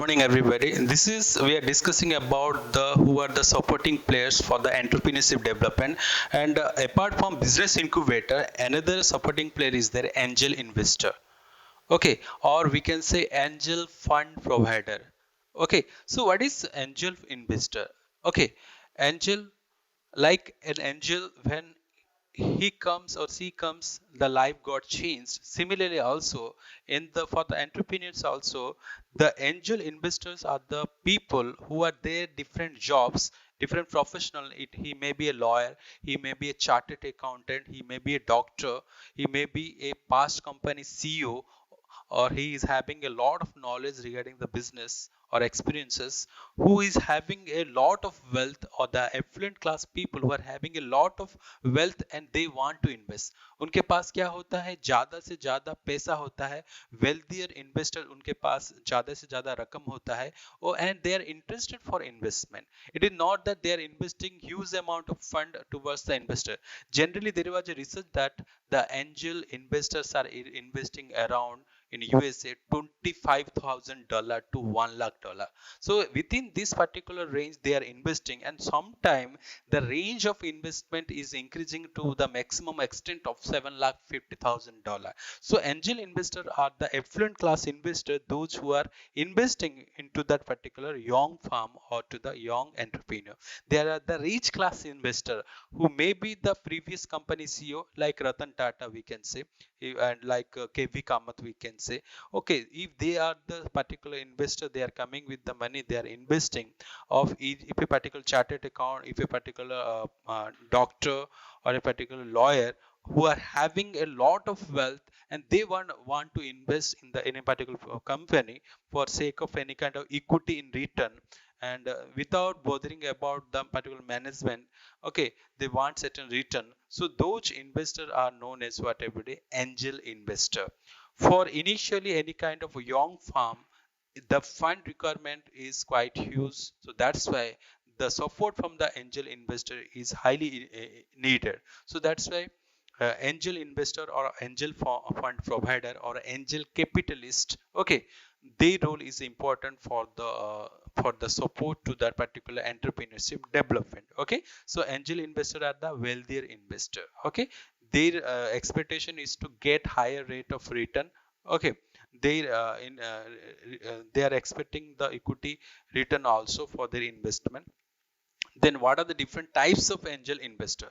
morning, everybody. We are discussing about the who are the supporting players for the entrepreneurship development. And apart from business incubator, another supporting player is their angel investor. Okay, or we can say angel fund provider. Okay, so what is angel investor? Okay, angel, like an angel, when he comes or she comes, the life got changed. Similarly also, in the for the entrepreneurs also, the angel investors are the people who are there different jobs, different professional. He may be a lawyer, he may be a chartered accountant, he may be a doctor, he may be a past company CEO, or he is having a lot of knowledge regarding the business or experiences, who is having a lot of wealth, or the affluent class people who are having a lot of wealth and they want to invest. उनके पास क्या होता है, ज्यादा से ज्यादा पैसा होता है, wealthier investor उनके पास ज्यादा से ज्यादा रकम होता है, and they are interested for investment. It is not that they are investing huge amount of fund towards the investor. Generally there was a research that the angel investors are investing around in USA $25,000 to $1 lakh. So within this particular range they are investing, and sometime the range of investment is increasing to the maximum extent of $7,50,000. So angel investors are the affluent class investor, those who are investing into that particular young farm or to the young entrepreneur. There are the rich class investor who may be the previous company CEO, like Ratan Tata we can say, and like KV Kamath we can say. Okay, if they are the particular investor, they are coming with the money, they are investing of, if a particular chartered account, if a particular doctor or a particular lawyer who are having a lot of wealth, and they want to invest in a particular company for sake of any kind of equity in return, and without bothering about the particular management. Okay, they want certain return. So those investors are known as what everyday angel investor. For initially any kind of a young farm, the fund requirement is quite huge. So that's why the support from the angel investor is highly needed. So that's why angel investor or angel fund provider or angel capitalist, okay, their role is important for the support to that particular entrepreneurship development. Okay, so angel investor are the wealthier investor. Okay, their expectation is to get higher rate of return. Okay, they are expecting the equity return also for their investment. Then what are the different types of angel investor?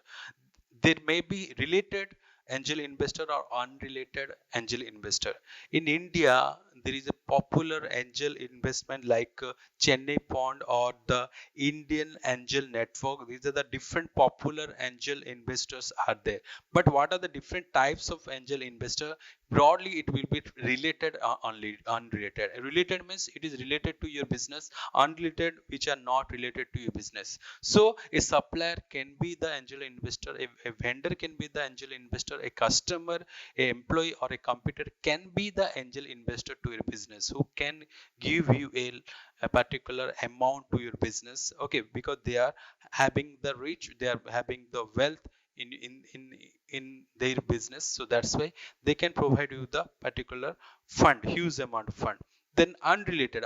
There may be related angel investor or unrelated angel investor. In India, there is a popular angel investment like Chennai Pond or the Indian Angel Network. These are the different popular angel investors are there. But what are the different types of angel investor? Broadly, it will be related, only unrelated. Related means it is related to your business, unrelated which are not related to your business. So a supplier can be the angel investor, a vendor can be the angel investor, a customer, a employee or a competitor can be the angel investor to your business, who can give you a particular amount to your business. Okay, because they are having the reach, they are having the wealth in their business. So that's why they can provide you the particular fund, huge amount of fund. Then unrelated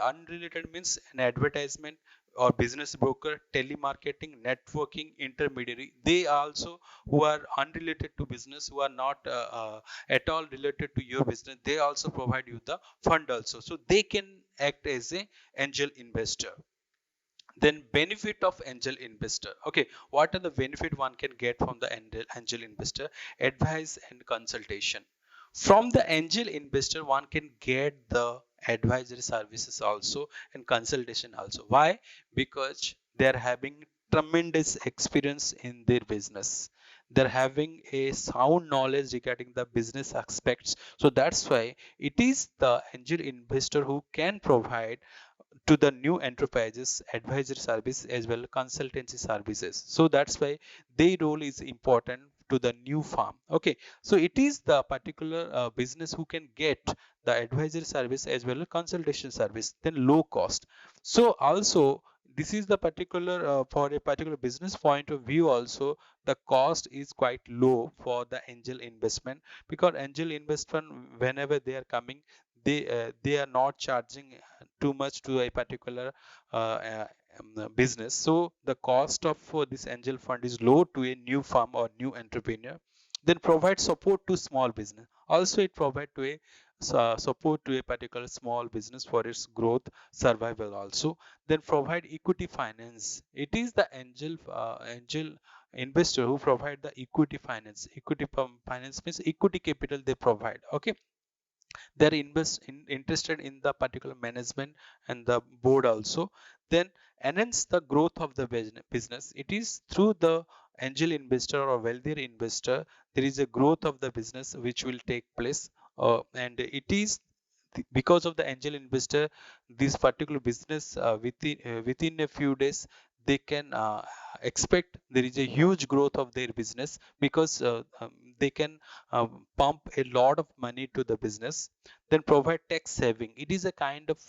means an advertisement or business broker, telemarketing, networking, intermediary. They also, who are unrelated to business, who are not at all related to your business, they also provide you the fund also. So they can act as a angel investor. Then benefit of angel investor. Okay, what are the benefit one can get from the angel investor? Advice and consultation. From the angel investor one can get the advisory services also and consultation also. Why? Because they are having tremendous experience in their business, they're having a sound knowledge regarding the business aspects. So that's why it is the angel investor who can provide to the new enterprises advisory service as well consultancy services. So that's why their role is important to the new farm. Okay, so it is the particular business who can get the advisory service as well as consultation service, then low cost. So also this is the particular for a particular business point of view also, the cost is quite low for the angel investment, because angel investment whenever they are coming, they are not charging too much to a particular business. So the cost of this angel fund is low to a new firm or new entrepreneur. Then provide support to small business. Also, it provide to a support to a particular small business for its growth survival also. Then provide equity finance. It is the angel investor who provide the equity finance. Finance means equity capital they provide. Okay, they're interested in the particular management and the board also. Then enhance the growth of the business. It is through the angel investor or wealthier investor there is a growth of the business which will take place, and it is because of the angel investor this particular business within a few days they can expect there is a huge growth of their business because they can pump a lot of money to the business. Then provide tax saving. It is a kind of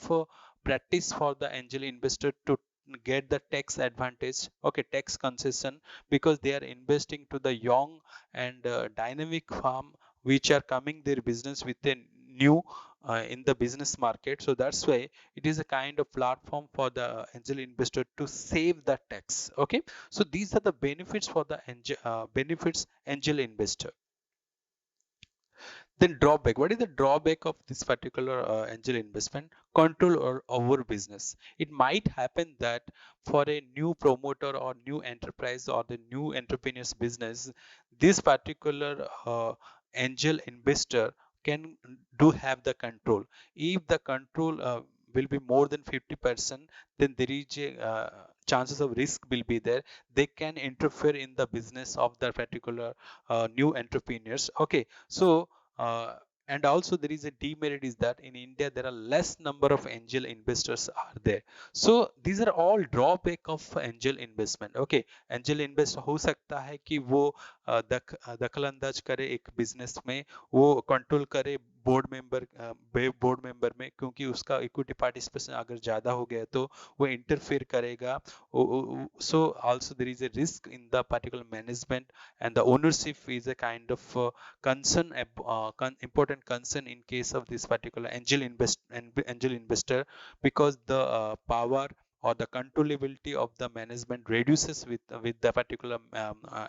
practice for the angel investor to get the tax advantage, okay, tax concession, because they are investing to the young and dynamic firm which are coming their business with a new in the business market. So that's why it is a kind of platform for the angel investor to save the tax. Okay, so these are the benefits for the angel investor. Then drawback. What is the drawback of this particular angel investment? Control or over business. It might happen that for a new promoter or new enterprise or the new entrepreneur's business, this particular angel investor can do have the control. If the control will be more than 50%, then there is a chances of risk will be there. They can interfere in the business of the particular new entrepreneurs. Okay, so uh, and also there is a demerit is that in India there are less number of angel investors are there. So these are all drawback of angel investment. Okay, angel invest हो सकता है कि वो दखल अंदाज करे एक business में, वो कंट्रोल करे बोर्ड मेंबर में, क्योंकि उसका इक्विटी पार्टिसिपेशन अगर ज्यादा हो गया तो वो इंटरफेयर करेगा. So also there is a risk in the particular management, and the ownership is a kind of important concern in case of this particular angel investor, because the power or the controllability of the management reduces with the particular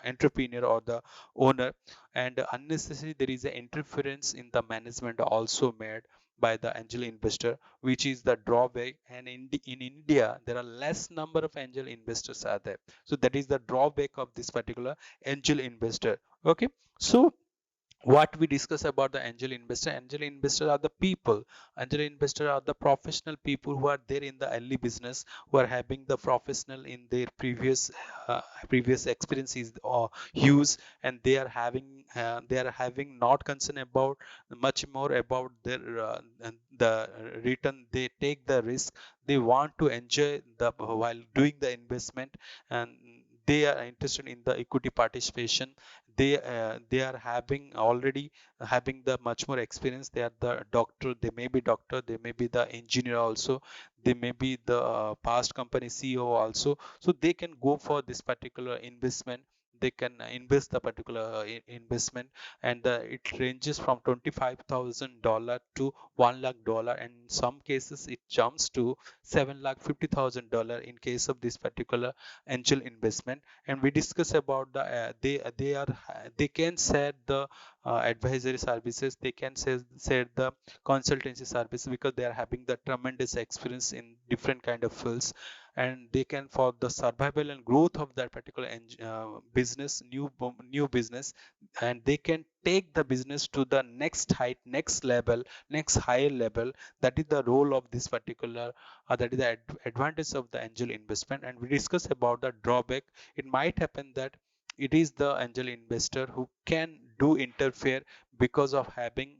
entrepreneur or the owner, and unnecessary there is an interference in the management also made by the angel investor, which is the drawback. And in India there are less number of angel investors are there, so that is the drawback of this particular angel investor. Okay, so what we discuss about the angel investor are the people. Angel investor are the professional people who are there in the early business, who are having the professional in their previous experiences or use, and they are having not concern about much more about their the return. They take the risk, they want to enjoy the while doing the investment, and they are interested in the equity participation. They are having already having the much more experience. They are the doctor, they may be doctor, they may be the engineer also, they may be the past company CEO also, so they can go for this particular investment. They can invest the particular investment, and it ranges from $25,000 to $1 lakh, and in some cases it jumps to $7,50,000 in case of this particular angel investment. And we discuss about the they can share the advisory services, they can share the consultancy service, because they are having the tremendous experience in different kind of fields, and they can for the survival and growth of that particular business, new business, and they can take the business to the next height, next level, next higher level. That is the role of this particular that is the advantage of the angel investment. And we discuss about the drawback. It might happen that it is the angel investor who can do interfere because of having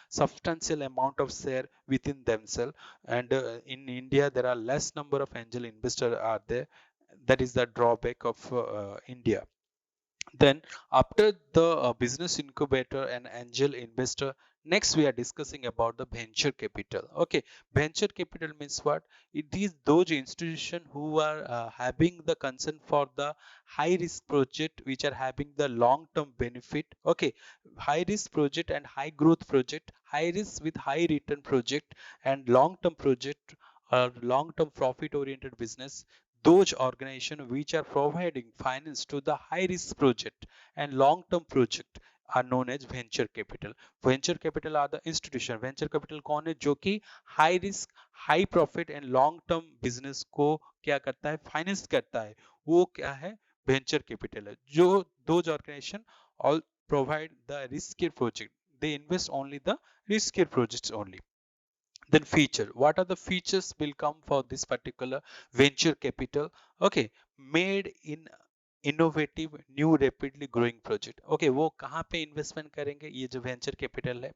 substantial amount of share within themselves, and in India there are less number of angel investors are there. That is the drawback of India. Then, after the business incubator and angel investor, next we are discussing about the venture capital. Okay, venture capital means what? It is those institutions who are having the concern for the high risk project which are having the long term benefit. Okay, high risk project and high growth project. high risk with high return project and long term project or long term profit oriented business, those organizations which are providing finance to the high risk project and long term project are known as venture capital. Venture capital R the institution, venture capital कौन है जो कि high risk high profit and long term business को क्या करता है, finance करता है, वो क्या है, वेंचर कैपिटल है. जो those organization all provide the risky project, they invest only the riskier projects only. Then feature, what are the features will come for this particular venture capital? Okay, made in innovative new rapidly growing project. Okay, वो कहाँ पे investment करेंगे, ये जो venture capital है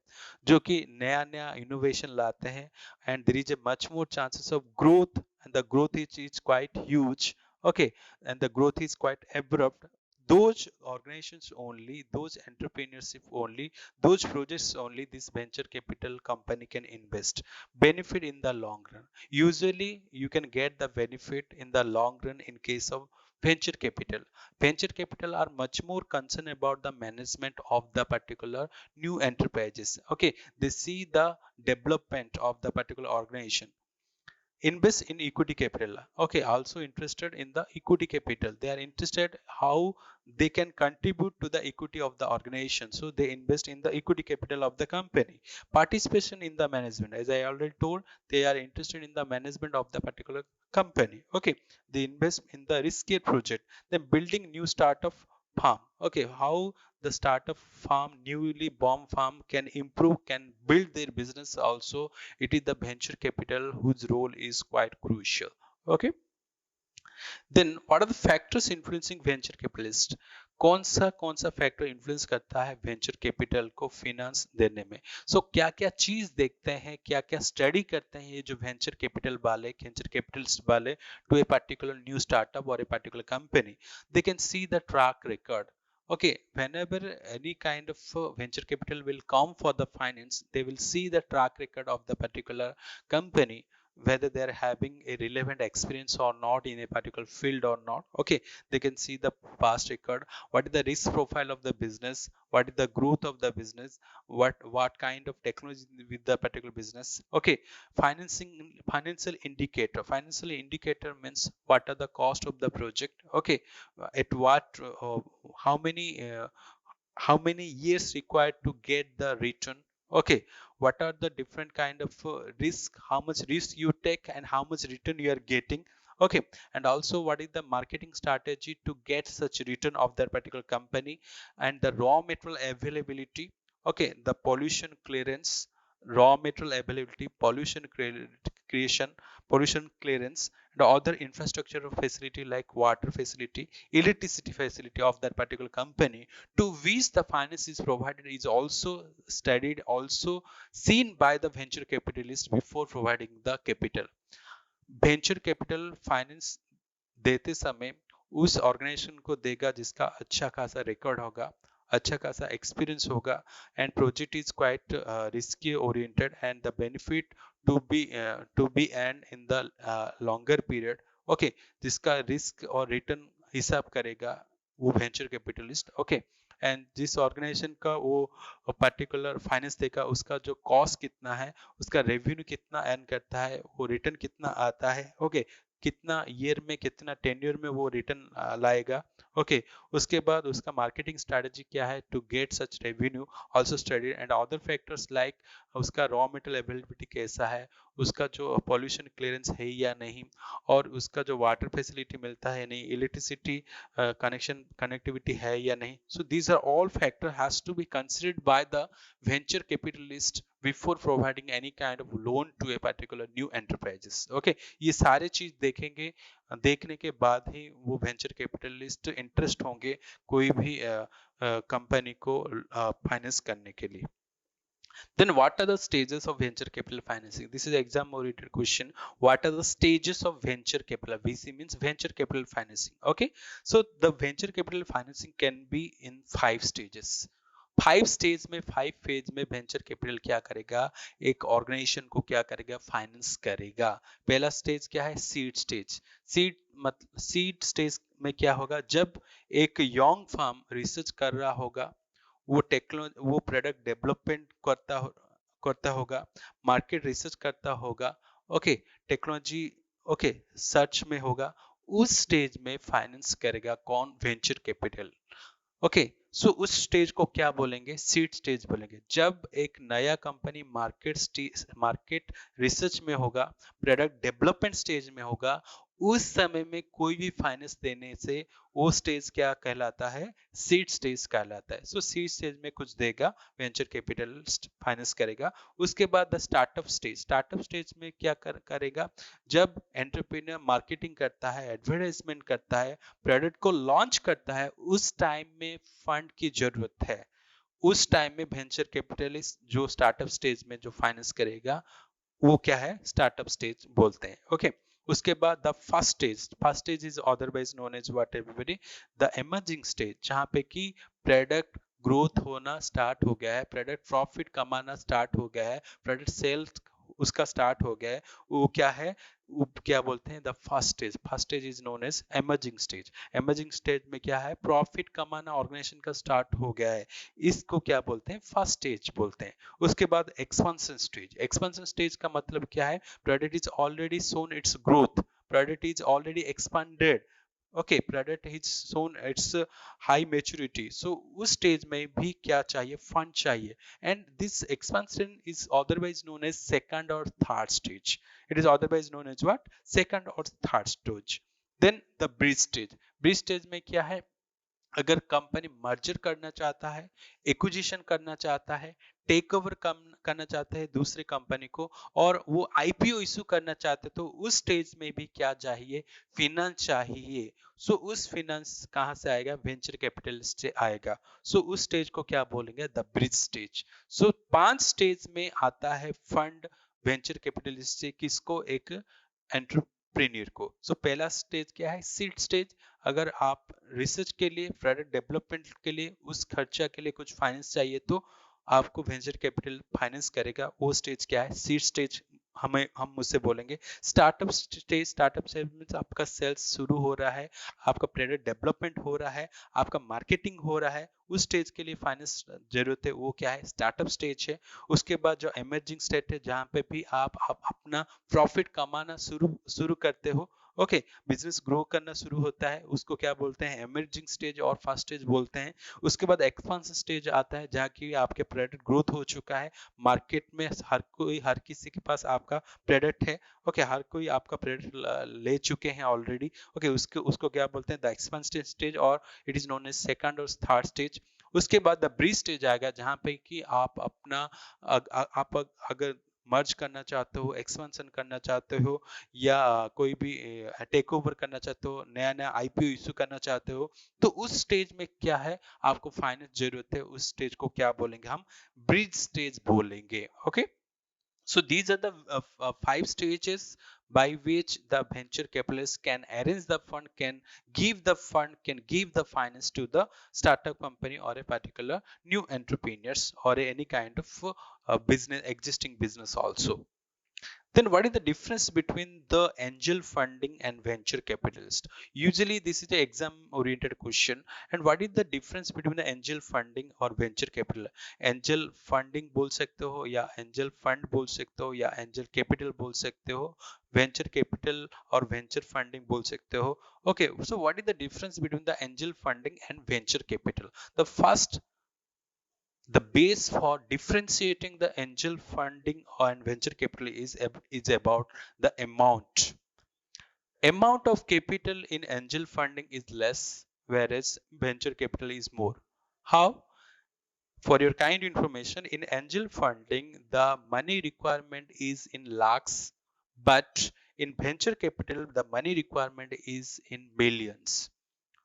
जो कि नया नया इनोवेशन लाते हैं and there is a much more chances of growth and the growth is quite huge. Okay, and the growth is quite abrupt. Those organizations only, those entrepreneurship only, those projects only this venture capital company can invest. Benefit in the long run, usually you can get the benefit in the long run in case of venture capital. Venture capital are much more concerned about the management of the particular new enterprises. Okay, they see the development of the particular organization. Invest in equity capital. Okay, also interested in the equity capital, they are interested how they can contribute to the equity of the organization, so they invest in the equity capital of the company. Participation in the management, as I already told, they are interested in the management of the particular company. Okay, they invest in the riskier project. Then building new startup farm. Okay, how the startup farm, newly born farm can improve, can build their business also, it is the venture capital whose role is quite crucial. Okay, then what are the factors influencing venture capitalist? कौन सा factor influence करता है venture capital को finance देने में? सो क्या क्या चीज देखते हैं, क्या क्या स्टडी करते हैं ये जो वेंचर कैपिटल वाले, वेंचर कैपिटलिस्ट वाले to a particular new startup और a particular company? They can see the track record. Okay, whenever any kind of venture capital will come for the finance, they will see the track record of the particular company, whether they are having a relevant experience or not in a particular field or not. Okay, they can see the past record, what is the risk profile of the business, what is the growth of the business, what kind of technology with the particular business. Okay, financial indicator means what are the cost of the project. Okay, at what how many how many years required to get the return. Okay, what are the different kind of risk, how much risk you take and how much return you are getting. Okay, and also what is the marketing strategy to get such return of that particular company, and the raw material availability. Okay, the pollution clearance, raw material availability, creation, pollution clearance, and other infrastructure facility like water facility, electricity facility of that particular company, to which the finance is provided, is also studied, also seen by the venture capitalist before providing the capital. Venture capital finance देते समय उस organisation को देगा जिसका अच्छा खासा record होगा, अच्छा खासा एक्सपीरियंस होगा, and project is quite risky oriented and the benefit to be and in the longer period. Okay, जिसका रिस्क और रिटर्न हिसाब करेगा वो वेंचर कैपिटलिस्ट. ओके, एंड जिस ऑर्गेनाइजेशन का वो पर्टिकुलर फाइनेंस देगा उसका जो कॉस्ट कितना है, उसका रेवेन्यू कितना अर्न करता है, वो रिटर्न कितना आता है. ओके, कितना ईयर में, कितना टेन्योर में वो रिटर्न लाएगा. ओके, उसके बाद उसका मार्केटिंग स्ट्रेटजी क्या है to get such revenue, also studied, and other factors like उसका रॉ मटेरियल अवेलेबिलिटी कैसा है, उसका जो पॉल्यूशन क्लियरेंस है या नहीं, और उसका जो वाटर फैसिलिटी मिलता है नहीं, इलेक्ट्रिसिटी connectivity है या नहीं. So these are all factor has to be considered by the venture capitalist before providing any kind of loan to a particular new enterprises. Okay, ये सारे चीज देखेंगे, देखने के बाद ही वो वेंचर कैपिटलिस्ट इंटरेस्ट होंगे कोई भी कंपनी को फाइनेंस करने के लिए. Then what are the stages of venture capital financing? This is exam oriented question. What are the stages of venture capital? VC means venture capital financing. Okay, so the venture capital financing can be in 5 stages. 5 stage में, 5 phase में venture capital क्या करेगा, एक organisation को क्या करेगा, finance करेगा. पहला स्टेज क्या है, सीड स्टेज. सीड स्टेज में क्या होगा, जब एक यंग फार्म रिसर्च कर रहा होगा, वो टेक्नोलॉजी, वो प्रोडक्ट डेवलपमेंट करता होगा, मार्केट रिसर्च करता होगा, ओके, टेक्नोलॉजी, ओके, सर्च में होगा, उस स्टेज में फाइनेंस करेगा कौन? Venture capital. ओके, सो उस स्टेज को क्या बोलेंगे? सीड स्टेज बोलेंगे। जब एक नया कंपनी मार्केट रिसर्च में होगा, प्रोडक्ट डेवलपमेंट स्टेज में होगा, उस समय में कोई भी फाइनेंस देने से वो स्टेज क्या कहलाता है? सीड स्टेज कहलाता है। सो सीड स्टेज में कुछ देगा, वेंचर कैपिटलिस्ट फाइनेंस करेगा। उसके बाद द स्टार्टअप स्टेज में क्या करेगा? जब एंटरप्रेन्योर मार्केटिंग करता है, एडवर्टाइजमेंट करता है, प्रोडक्ट को लॉन्च करता है, उस टाइम में फंड की जरूरत है। उस टाइम में वेंचर कैपिटलिस्ट जो स्टार्टअप स्टेज में जो फाइनेंस करेगा, वो क्या है? स्टार्टअप स्टेज बोलते हैं। ओके, उसके बाद the first stage is otherwise known as what everybody, the emerging stage, जहां पे कि प्रोडक्ट ग्रोथ होना स्टार्ट हो गया है, प्रोडक्ट प्रॉफिट कमाना स्टार्ट हो गया है, प्रोडक्ट सेल्स उसका स्टार्ट हो गया है, वो क्या है? वो क्या बोलते हैं? The first stage is known as emerging stage. Emerging stage में क्या है? प्रॉफिट कमाना ऑर्गेनाइजेशन का स्टार्ट हो गया है, इसको क्या बोलते हैं? फर्स्ट स्टेज बोलते हैं। उसके बाद एक्सपेंशन स्टेज का मतलब क्या है? Product is already shown its growth, product is already expanded, okay, product is shown its high maturity. So उस स्टेज में भी क्या चाहिए? फंड चाहिए। And this expansion is otherwise known as second और third stage. It is otherwise known as what? Second और third stage. Then the bridge stage में क्या है? अगर कंपनी मर्जर करना चाहता है, एक्विजिशन करना चाहता है, टेक ओवर करना चाहता है दूसरे कंपनी को, और वो आईपीओ इशू करना चाहते हैं, तो उस स्टेज में भी क्या चाहिए? फिनेंस चाहिए। सो उस फिनेंस कहाँ से आएगा? वेंचर कैपिटल से आएगा। सो उस स्टेज को क्या बोलेंगे? The bridge stage. So 5 stage में आता है फंड वेंचर कैपिटलिस्ट से, किसको? एक एंटरप्रेन्योर को। सो पहला स्टेज क्या है? Seed stage. अगर आप रिसर्च के लिए, प्रोडक्ट डेवलपमेंट के लिए, उस खर्चा के लिए कुछ फाइनेंस चाहिए, तो आपको वेंचर कैपिटल फाइनेंस करेगा। वो स्टेज क्या है? Seed stage. हम उससे बोलेंगे स्टार्टअप स्टेज में आपका सेल्स शुरू हो रहा है, आपका प्रोडक्ट डेवलपमेंट हो रहा है, आपका मार्केटिंग हो रहा है, उस स्टेज के लिए फाइनेंस जरूरत है, वो क्या है? स्टार्टअप स्टेज है। उसके बाद जो इमर्जिंग स्टेज है, जहाँ पे भी आप अपना प्रॉफिट कमाना शुरू करते हो, ओके, बिजनेस ग्रो करना शुरू होता है, उसको क्या बोलते हैं? इमर्जिंग स्टेज और फर्स्ट स्टेज बोलते हैं। उसके बाद एक्सपांशन स्टेज आता है, जहाँ की आपके प्रोडक्ट ग्रोथ हो चुका है, मार्केट में हर किसी के पास आपका प्रोडक्ट है, ओके, हर कोई आपका प्रोडक्ट ले चुके हैं ऑलरेडी, ओके, उसको क्या बोलते हैं? द एक्सपांशन स्टेज, और it is known as second और थर्ड स्टेज। उसके बाद द ब्रीज स्टेज आएगा, जहाँ पे कि आप अपना आप अगर मर्ज करना चाहते हो, एक्सपेंशन करना चाहते हो, या कोई भी टेक ओवर करना चाहते हो, नया नया आईपीओ इशू करना चाहते हो, तो उस स्टेज में क्या है? आपको फाइनेंस जरूरत है, उस स्टेज को क्या बोलेंगे हम? ब्रिज स्टेज बोलेंगे। Okay, so these are the 5 stages by which the venture capitalist can arrange the fund, can give the finance to the startup company or a particular new entrepreneurs or any kind of business, existing business also. Then what is the difference between the angel funding and venture capitalist? Usually this is the exam oriented question. And what is the difference between the angel funding और venture capital? Angel funding बोल सकते हो, या angel fund बोल सकते हो, या angel capital बोल सकते हो, venture capital और venture funding बोल सकते हो. Okay, so what is the difference between the angel funding and venture capital? The base for differentiating the angel funding and venture capital is about the amount of capital in angel funding is less, whereas venture capital is more. How? For your kind information, in angel funding the money requirement is in lakhs, but in venture capital the money requirement is in millions.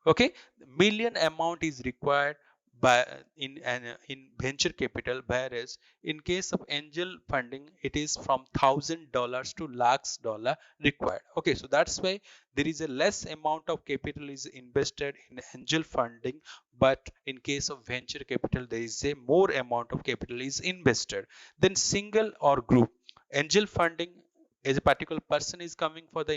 Okay, million amount is required by in venture capital, whereas in case of angel funding it is from $1,000 to lakhs dollar required. Okay, so that's why there is a less amount of capital is invested in angel funding, but in case of venture capital there is a more amount of capital is invested. Then single or group angel funding as a particular person is coming for the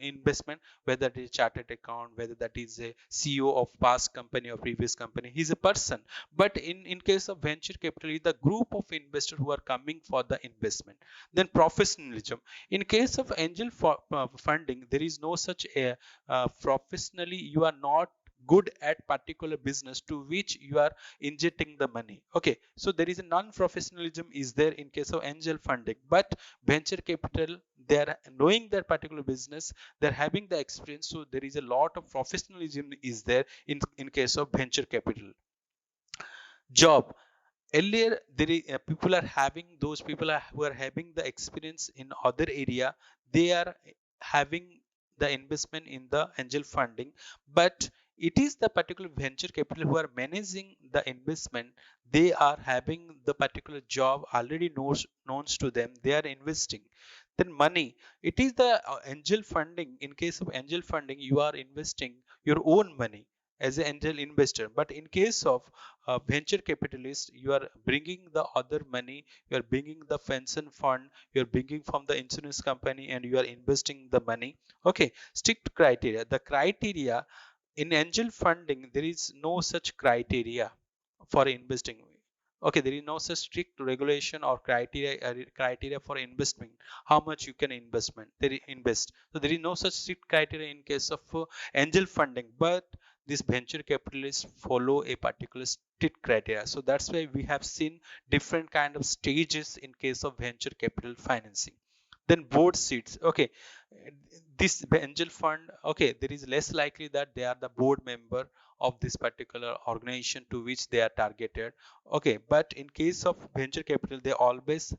investment, whether it is chartered account, whether that is a CEO of past company or previous company, he's a person. But in case of venture capital, is the group of investors who are coming for the investment. Then professionalism. In case of angel funding, there is no such a professionally you are not good at particular business to which you are injecting the money. Okay, so there is a non-professionalism is there in case of angel funding. But venture capital, they are knowing their particular business, they're having the experience, so there is a lot of professionalism is there in case of venture capital. Job. Earlier there is, people are having those people are, who are having the experience in other area, they are having the investment in the angel funding. But it is the particular venture capital who are managing the investment, they are having the particular job already known to them, they are investing. Then money. It is the angel funding. In case of angel funding, you are investing your own money as an angel investor. But in case of venture capitalist, you are bringing the other money, you are bringing the pension fund, you are bringing from the insurance company, and you are investing the money. Okay, strict criteria. The criteria in angel funding, there is no such criteria for investing. Okay, there is no such strict regulation or criteria for investment, how much you can invest. So there is no such strict criteria in case of angel funding. But this venture capitalists follow a particular strict criteria. So that's why we have seen different kind of stages in case of venture capital financing. Then board seats. Okay, this angel fund, okay, there is less likely that they are the board member of this particular organization to which they are targeted. Okay, but in case of venture capital, they always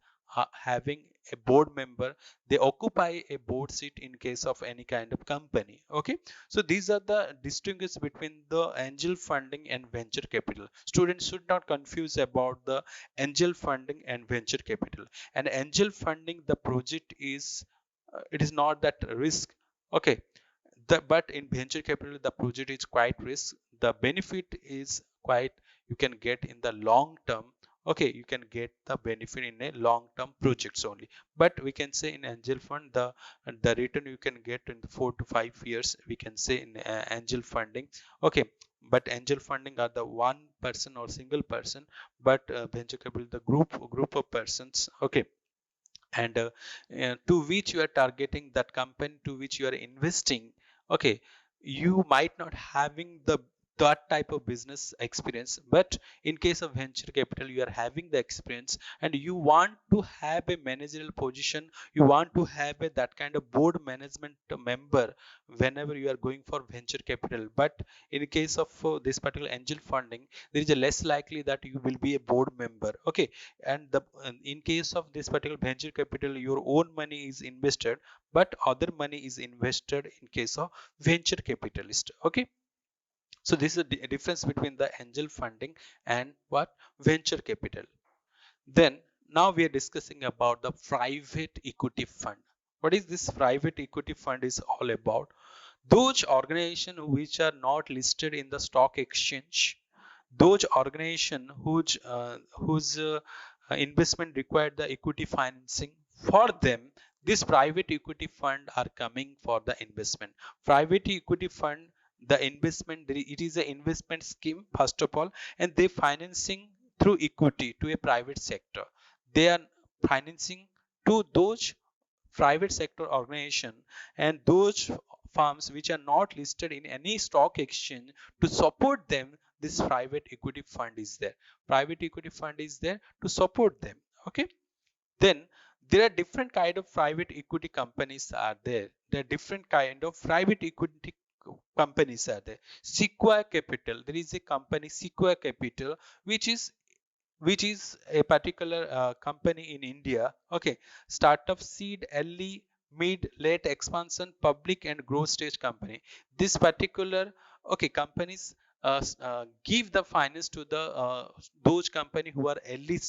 having a board member, they occupy a board seat in case of any kind of company. Okay, so these are the distinguish between the angel funding and venture capital. Students should not confuse about the angel funding and venture capital. And angel funding, the project is it is not that risk. Okay, but in venture capital, the project is quite risk, the benefit is quite, you can get in the long term. Okay, you can get the benefit in a long term projects only. But we can say in angel fund, the return you can get in the 4 to 5 years, we can say in angel funding. Okay, but angel funding are the one person or single person, but venture capital, the group of persons. Okay, and to which you are targeting, that company to which you are investing. Okay, you might not having that type of business experience, but in case of venture capital, you are having the experience, and you want to have a managerial position, you want to have that kind of board management member whenever you are going for venture capital. But in case of this particular angel funding, there is a less likely that you will be a board member. Okay, and in case of this particular venture capital, your own money is invested, but other money is invested in case of venture capitalist. Okay, so this is the difference between the angel funding and what venture capital. Then now we are discussing about the private equity fund. What is this private equity fund is all about? Those organizations which are not listed in the stock exchange, those organizations whose investment required the equity financing, for them this private equity fund are coming for the investment. Private equity fund, the investment, it is an investment scheme first of all, and they financing through equity to a private sector. They are financing to those private sector organization and those firms which are not listed in any stock exchange. To support them, this private equity fund is there. Private equity fund is there to support them. Okay, then there are different kind of private equity companies are there. There are different kind of private equity companies are there. Sequoia Capital, there is a company Sequoia Capital, which is a particular company in India. Okay, startup, seed, early, mid, late expansion, public and growth stage company. This particular, okay, companies give the finance to the those company who are early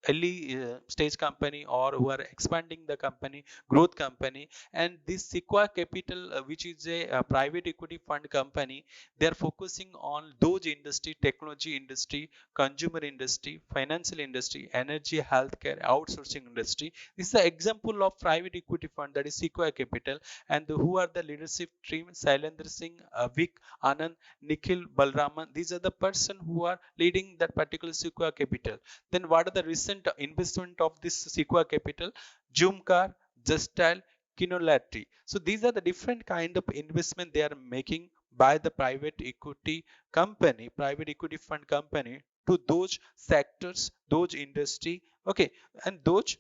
early stage company or who are expanding the company, growth company. And this Sequoia Capital, which is a private equity fund company, they are focusing on those industry, technology industry, consumer industry, financial industry, energy, healthcare, outsourcing industry. This is the example of private equity fund, that is Sequoia Capital. And who are the leadership team? Shailendra Singh, Vic Anand, Nikhil Balraman. These are the person who are leading that particular Sequoia Capital. Then what are the recent investment of this Sequoia Capital? Zoomcar, Justile, Kinolati. So these are the different kind of investment they are making by the private equity company, private equity fund company, to those sectors, those industry, okay, and those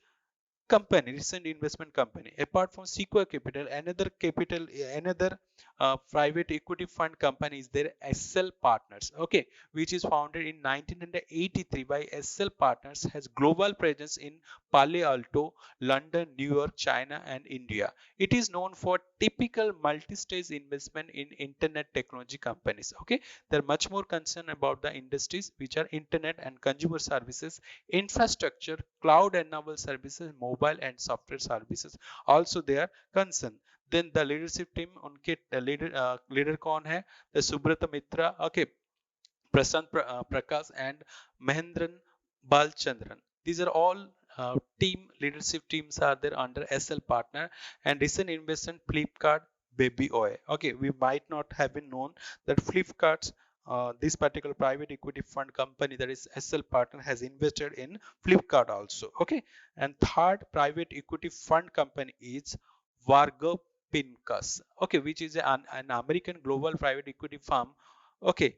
company, recent investment company. Apart from Sequoia Capital, another private equity fund company is there, SL Partners, okay, which is founded in 1983 by SL Partners, has global presence in Palo Alto, London, New York, China, and India. It is known for typical multi-stage investment in internet technology companies. Okay, they're much more concerned about the industries which are internet and consumer services, infrastructure, cloud enabled services, mobile and software services. Also they are concerned. Then the leadership team, उनके leader कौन है? The Subrata Mitra, okay, Prashant Prakash, and Mahendran Balchandran. These are all team leadership teams are there under SL Partner. And recent investment Flipkart, Baby Oy. Okay, we might not have been known that Flipkart's this particular private equity fund company, that is SL Partner, has invested in Flipkart also. Okay, and third private equity fund company is Vargo Pincus. Okay, which is an American global private equity firm. Okay,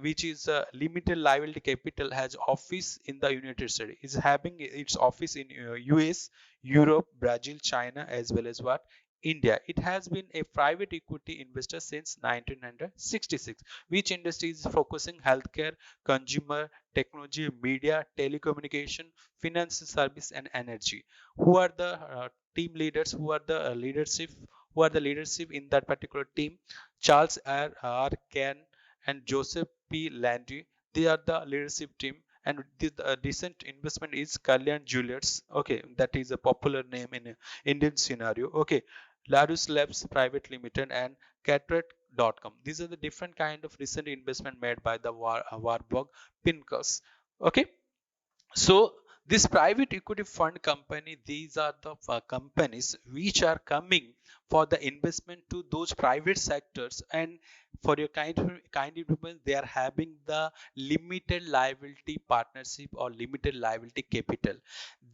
which is limited liability capital, has office in the United States, is having its office in US, Europe, Brazil, China, as well as what, India. It has been a private equity investor since 1966. Which industry is focusing? Healthcare, consumer, technology, media, telecommunication, financial service, and energy. Who are the team leaders? Who are the leadership? Who are the leadership in that particular team? Charles R. Can and Joseph P. Landry. They are the leadership team. And the recent investment is Kalyan Jewelers. Okay, that is a popular name in Indian scenario. Okay, Larus Labs Private Limited and Cataract.com. These are the different kind of recent investment made by the Warburg Pincus. Okay, so this private equity fund company, these are the companies which are coming for the investment to those private sectors. And for your kind investment, they are having the limited liability partnership or limited liability capital.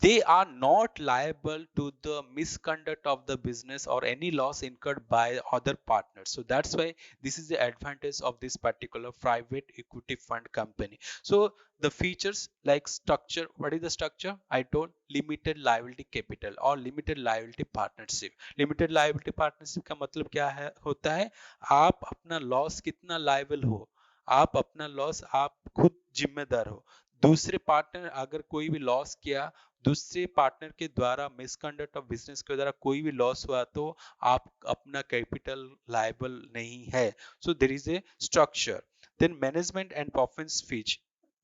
They are not liable to the misconduct of the business or any loss incurred by other partners. So that's why this is the advantage of this particular private equity fund company. So the features like structure, what is the structure? I told limited liability capital or limited liability partnership. Limited liability partnership का मतलब क्या है होता है? आप अपना loss कितना liable हो, आप अपना लॉस आप खुद जिम्मेदार हो। दूसरे पार्टनर अगर कोई भी लॉस किया, दूसरे पार्टनर के द्वारा मिसकंडक्ट ऑफ बिजनेस के द्वारा कोई भी लॉस हुआ, तो आप अपना कैपिटल लायबल नहीं है। So there is a structure. Then management and performance fees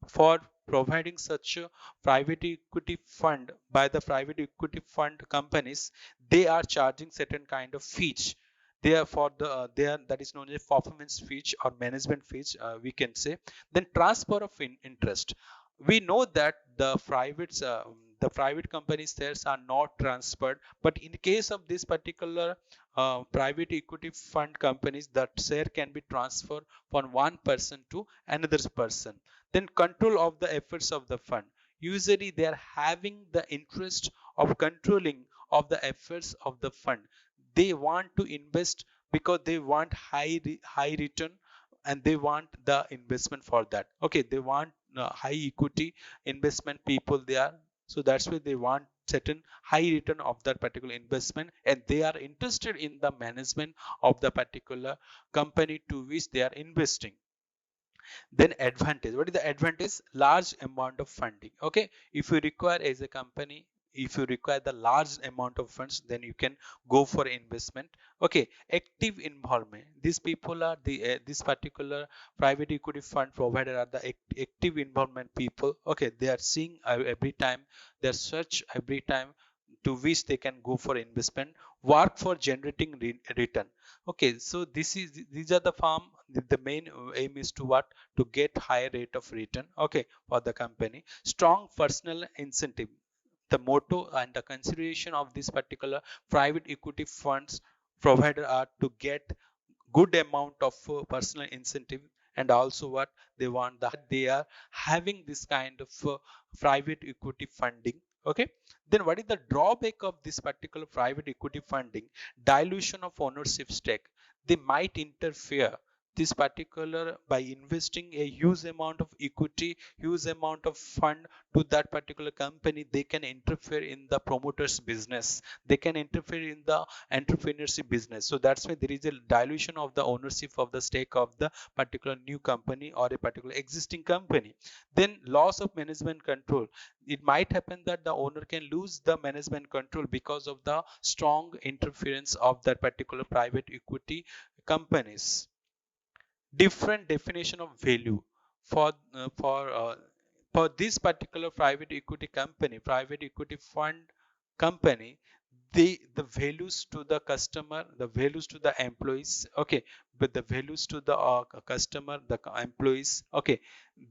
for providing such a private equity fund by the private equity fund companies, they are charging certain kind of fees. They are for the they are, that is known as performance fees or management fees, we can say. Then transfer of interest. We know that the private company shares are not transferred, but in case of this particular private equity fund companies, that share can be transferred from one person to another person. Then control of the efforts of the fund. Usually they are having the interest of controlling of the efforts of the fund. They want to invest because they want high return, and they want the investment for that. Okay, they want high equity investment people they are. So that's why they want certain high return of that particular investment, and they are interested in the management of the particular company to which they are investing. Then advantage, what is the advantage? Large amount of funding. Okay, if you require as a company, if you require the large amount of funds, then you can go for investment. Okay, active involvement, these people are the this particular private equity fund provider are the active involvement people. Okay, they are seeing every time, they search every time to which they can go for investment, work for generating return. Okay, so these are the farm, the main aim is to what, to get higher rate of return, okay, for the company. Strong personal incentive, the motto and the consideration of this particular private equity funds provider are to get good amount of personal incentive, and also what they want, that they are having this kind of private equity funding. Okay, then what is the drawback of this particular private equity funding? Dilution of ownership stake, they might interfere this particular by investing a huge amount of equity, huge amount of fund to that particular company, they can interfere in the promoter's business, they can interfere in the entrepreneurship business. So that's why there is a dilution of the ownership of the stake of the particular new company or a particular existing company. Then loss of management control, it might happen that the owner can lose the management control because of the strong interference of that particular private equity companies. Different definition of value for uh, for uh, for this particular private equity company, private equity fund company, the values to the customer, the values to the employees, okay, but the values to the customer, the employees, okay,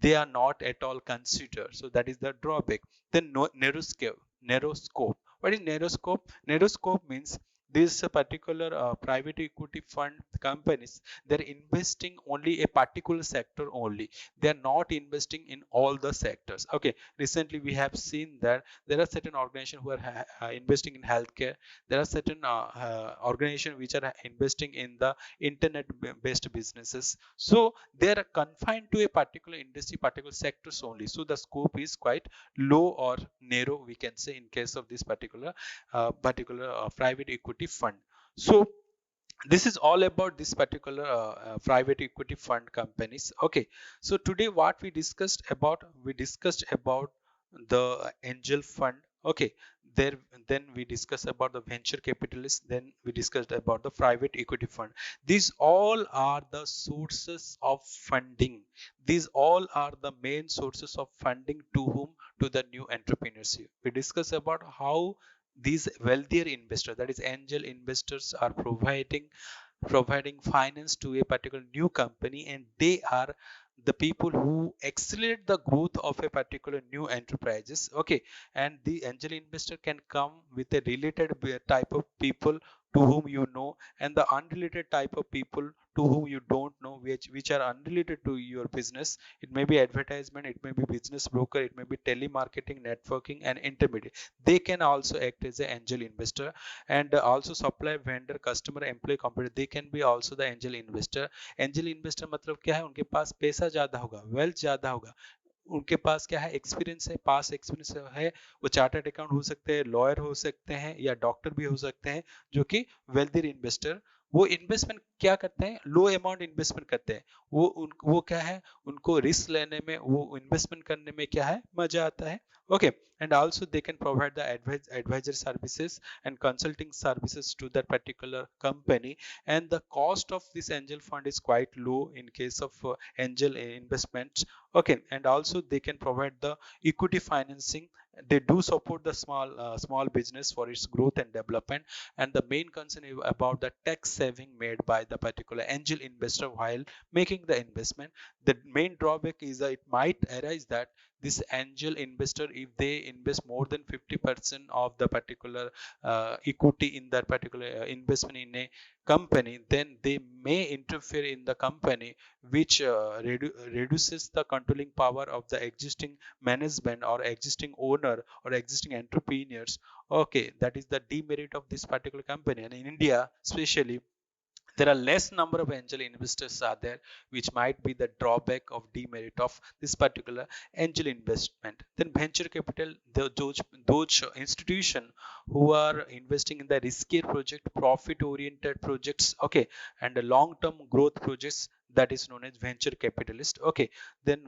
they are not at all considered. So that is the drawback. Then no, narrow scope, what is narrow scope? Narrow scope means this particular private equity fund companies, they're investing only a particular sector only, they're not investing in all the sectors. Okay, recently we have seen that there are certain organizations who are investing in healthcare, there are certain organizations which are investing in the internet based businesses, so they are confined to a particular industry, particular sectors only, so the scope is quite low or narrow, we can say, in case of this particular private equity fund. So this is all about this particular private equity fund companies. Okay, so today what we discussed about, we discussed about the angel fund. Okay, there, then we discussed about the venture capitalists, then we discussed about the private equity fund. These all are the sources of funding, these all are the main sources of funding to whom, to the new entrepreneurs. We discussed about how these wealthier investors, that is angel investors, are providing finance to a particular new company, and they are the people who accelerate the growth of a particular new enterprises. Okay, and the angel investor can come with a related type of people to whom you know, and the unrelated type of people to whom you don't know, which are unrelated to your business. It may be advertisement, it may be business broker, it may be telemarketing, networking, and intermediate. They can also act as an angel investor. And also supply, vendor, customer, employee, competitor, they can be also the angel investor. Angel investor मतलब क्या है, उनके पास पैसा ज्यादा होगा, wealth ज्यादा होगा, उनके पास क्या है, एक्सपीरियंस है, पास एक्सपीरियंस है, वो चार्टर्ड अकाउंट हो सकते हैं, लॉयर हो सकते हैं, या डॉक्टर भी हो सकते हैं, जो कि वेल्दी इन्वेस्टर। वो इन्वेस्टमेंट क्या करते हैं, लो अमाउंट इन्वेस्टमेंट करते हैं, वो क्या है, उनको रिस्क लेने में, वो इन्वेस्टमेंट करने में क्या है, मजा आता है। Okay, and also they can provide the advisor services and consulting services to that particular company, and the cost of this angel fund is quite low in case of angel investments. Okay, and also they can provide the equity financing, they do support the small business for its growth and development. And the main concern is about the tax saving made by the particular angel investor while making the investment. The main drawback is that it might arise that this angel investor, if they invest more than 50% of the particular equity in that particular investment in a company, then they may interfere in the company, which reduces the controlling power of the existing management or existing owner or existing entrepreneurs. Okay, that is the demerit of this particular company. And in India especially, there are less number of angel investors are there, which might be the drawback of demerit of this particular angel investment. Then venture capital, those institution who are investing in the risky project, profit oriented projects, okay, and the long term growth projects, that is known as venture capitalist. Okay, then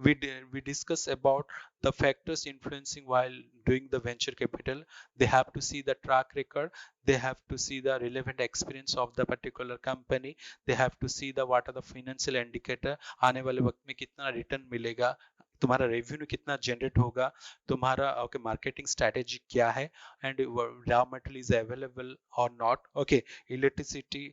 we discuss about the factors influencing while doing the venture capital. They have to see the track record, they have to see the relevant experience of the particular company, they have to see the what are the financial indicator, आने वाले वक्त में कितना return मिलेगा, तुम्हारा revenue कितना generate होगा, तुम्हारा ओके मार्केटिंग स्ट्रेटेजी क्या है, and raw material is available और not, okay electricity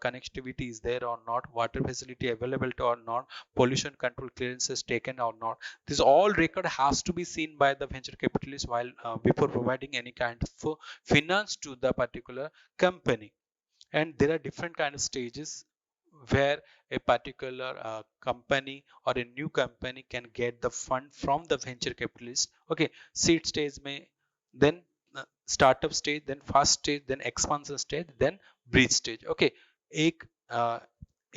connectivity is there or not, water facility available to or not, pollution control clearances taken or not. This all record has to be seen by the venture capitalist while before providing any kind of finance to the particular company. And there are different kind of stages where a particular company or a new company can get the fund from the venture capitalist. Okay, seed stage में, then startup stage, then fast stage, then expansion stage, then bridge stage. Okay, एक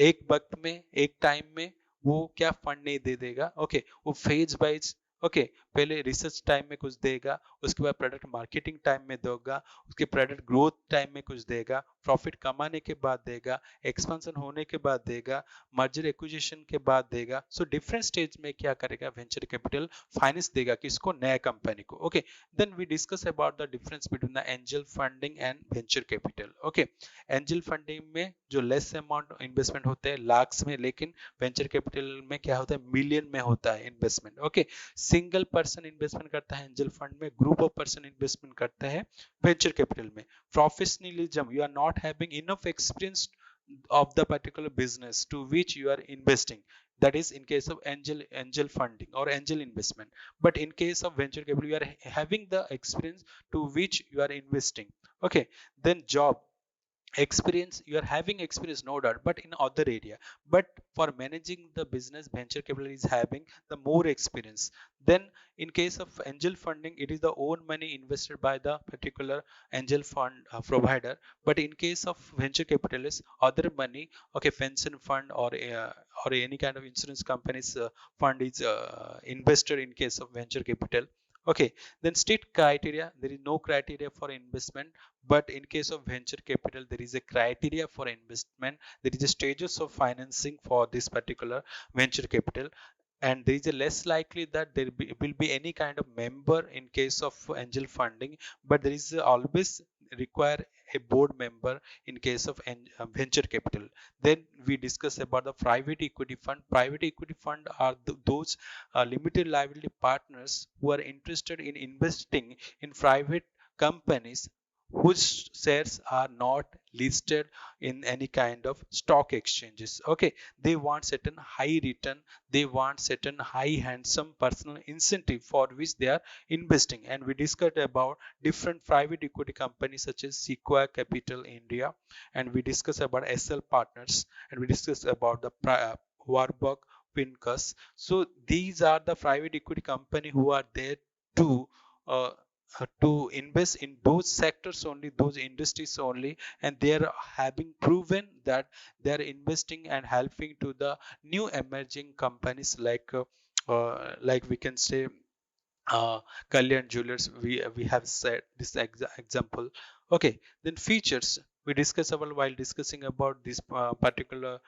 एक वक्त में एक time में वो क्या fund नहीं दे देगा. ओके, वो फेज वाइज, ओके, पहले रिसर्च टाइम में कुछ देगा, उसके बाद प्रोडक्ट मार्केटिंग टाइम में देगा, उसके प्रोडक्ट ग्रोथ टाइम में कुछ देगा, प्रॉफिट कमाने के बाद देगा, एक्सपेंशन होने के बाद देगा, मर्जर एक्विजिशन के बाद देगा. सो डिफरेंट स्टेज में क्या करेगा वेंचर कैपिटल, फाइनेंस देगा किसको, नया कंपनी को. Okay, then we discuss about the difference between the angel funding and venture capital. Okay, angel funding में जो लेस अमाउंट इन्वेस्टमेंट होते हैं लाख्स में, लेकिन वेंचर कैपिटल में क्या होता है, मिलियन में होता है investment. Okay, single person investment करता है एंजल फंड में, ग्रुप ऑफ पर्सन इन्वेस्टमेंट करते हैं वेंचर कैपिटल में. Professionalism, you are not having enough experience of the particular business to which you are investing. That is in case of angel funding or angel investment. But in case of venture capital, you are having the experience to which you are investing. Okay, then job experience, you are having experience no doubt, but in other area. But for managing the business, venture capital is having the more experience. Then in case of angel funding, it is the own money invested by the particular angel fund provider. But in case of venture capitalist, other money, okay, pension fund or any kind of insurance companies fund is invested in case of venture capital. Okay, then state criteria, there is no criteria for investment, but in case of venture capital there is a criteria for investment, there is a stages of financing for this particular venture capital. And there is a less likely that there will be any kind of member in case of angel funding, but there is always require a board member in case of venture capital. Then we discuss about the private equity fund. Private equity fund are those limited liability partners who are interested in investing in private companies whose shares are not listed in any kind of stock exchanges. Okay, they want certain high return, they want certain high handsome personal incentive for which they are investing. And we discussed about different private equity companies such as Sequoia Capital India, and we discussed about SL Partners, and we discussed about the Warburg Pincus. So these are the private equity company who are there to invest in those sectors only, those industries only, and they are having proven that they are investing and helping to the new emerging companies like we can say Kalyan Jewelers. We have said this example. Okay, then features we discuss about while discussing about this particular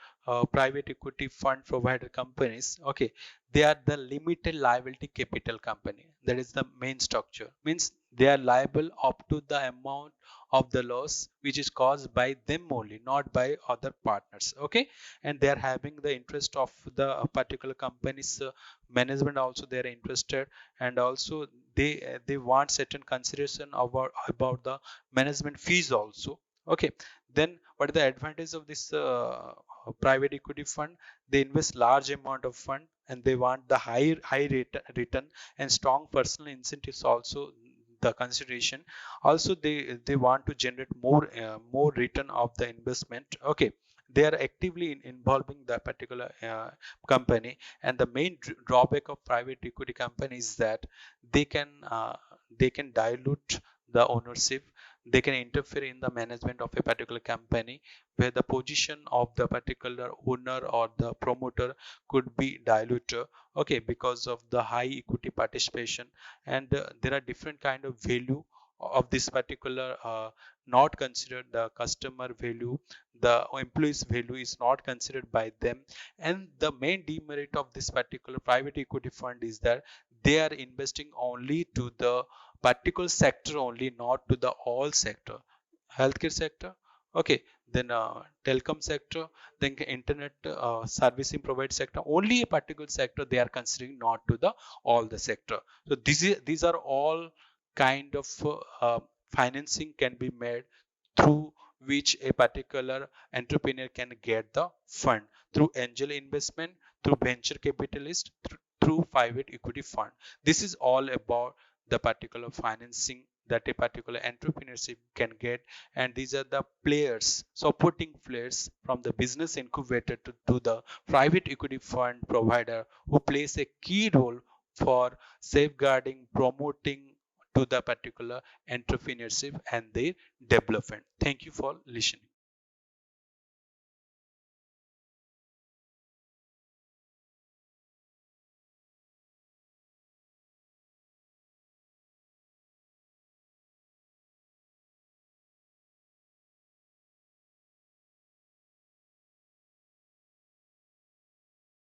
private equity fund provider companies. Okay, they are the limited liability capital company. That is the main structure. Means they are liable up to the amount of the loss which is caused by them only, not by other partners. Okay, and they are having the interest of the particular company's management also. They are interested, and also they want certain consideration about the management fees also. Okay, then what is the advantage of this private equity fund? They invest large amount of fund and they want the high rate return and strong personal incentives also the consideration. Also they want to generate more return of the investment. Okay, they are actively involving the particular company. And the main drawback of private equity company is that they can dilute the ownership, they can interfere in the management of a particular company where the position of the particular owner or the promoter could be diluted. Okay, because of the high equity participation. And there are different kind of value of this particular not considered, the customer value, the employees value is not considered by them. And the main demerit of this particular private equity fund is that they are investing only to the particular sector only, not to the all sector. Healthcare sector, okay, then telecom sector, then internet servicing provider sector, only a particular sector they are considering, not to the all the sector. So these are all kind of financing can be made through which a particular entrepreneur can get the fund, through angel investment, through venture capitalist, through private equity fund. This is all about the particular financing that a particular entrepreneurship can get. And these are the players, supporting players from the business incubator to the private equity fund provider, who plays a key role for safeguarding, promoting to the particular entrepreneurship and their development. Thank you for listening.